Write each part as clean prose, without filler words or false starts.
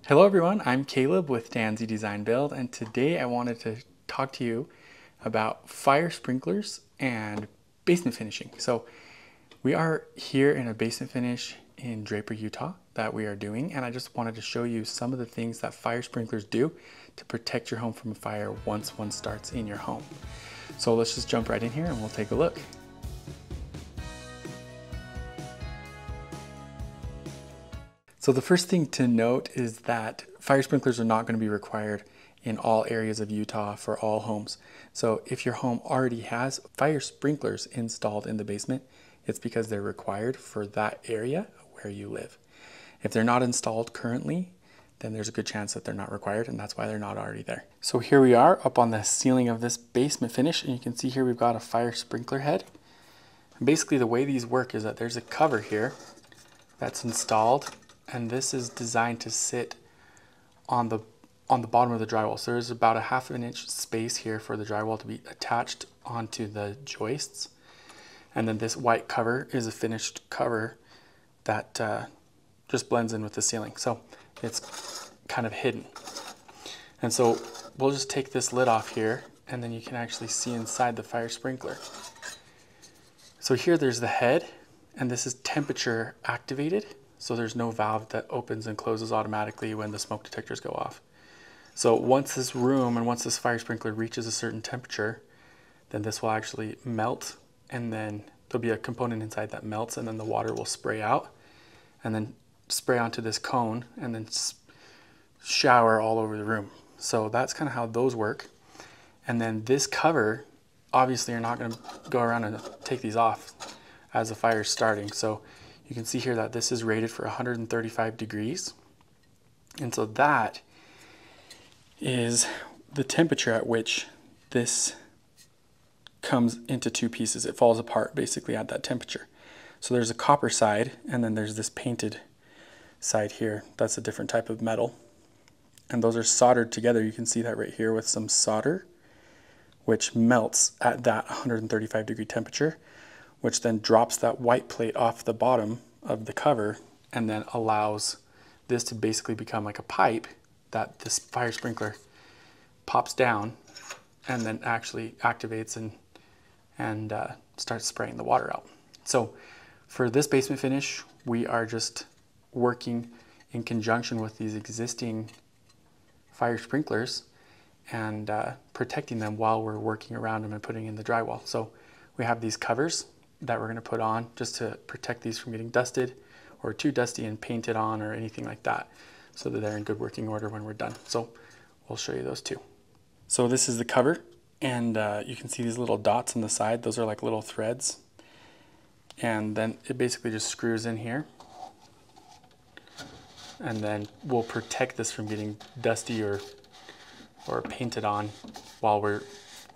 Hello everyone, I'm Caleb with Danzy Design Build, and today I wanted to talk to you about fire sprinklers and basement finishing. So we are here in a basement finish in Draper, Utah that we are doing, and I just wanted to show you some of the things that fire sprinklers do to protect your home from a fire once one starts in your home. So let's just jump right in here and we'll take a look. So the first thing to note is that fire sprinklers are not going to be required in all areas of Utah for all homes. So if your home already has fire sprinklers installed in the basement, it's because they're required for that area where you live. If they're not installed currently, then there's a good chance that they're not required, and that's why they're not already there. So here we are up on the ceiling of this basement finish, and you can see here we've got a fire sprinkler head. And basically the way these work is that there's a cover here that's installed, and this is designed to sit on the bottom of the drywall. So there's about a ½ an inch space here for the drywall to be attached onto the joists. And then this white cover is a finished cover that just blends in with the ceiling. So it's kind of hidden. And so we'll just take this lid off here, and then you can actually see inside the fire sprinkler. So here there's the head, and this is temperature activated. So there's no valve that opens and closes automatically when the smoke detectors go off. So once this room and once this fire sprinkler reaches a certain temperature, then this will actually melt, and then there'll be a component inside that melts, and then the water will spray out and then spray onto this cone and then shower all over the room. So that's kind of how those work. And then this cover, obviously you're not going to go around and take these off as the fire is starting. So you can see here that this is rated for 135 degrees. And so that is the temperature at which this comes into two pieces. It falls apart basically at that temperature. So there's a copper side, and then there's this painted side here. That's a different type of metal. And those are soldered together. You can see that right here with some solder, which melts at that 135 degree temperature, which then drops that white plate off the bottom of the cover and then allows this to basically become like a pipe that this fire sprinkler pops down and then actually activates and starts spraying the water out. So for this basement finish, we are just working in conjunction with these existing fire sprinklers and protecting them while we're working around them and putting in the drywall. So we have these covers that we're going to put on just to protect these from getting dusted or too dusty and painted on or anything like that, so that they're in good working order when we're done. So we'll show you those too. So this is the cover, and you can see these little dots on the side. Those are like little threads, and then it basically just screws in here, and then we'll protect this from getting dusty or painted on while we're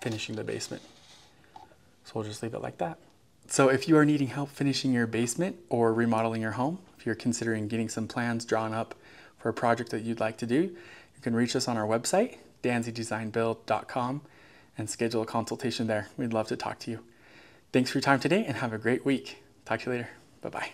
finishing the basement. So we'll just leave it like that. So if you are needing help finishing your basement or remodeling your home, if you're considering getting some plans drawn up for a project that you'd like to do, you can reach us on our website, danzydesignbuild.com, and schedule a consultation there. We'd love to talk to you. Thanks for your time today, and have a great week. Talk to you later. Bye-bye.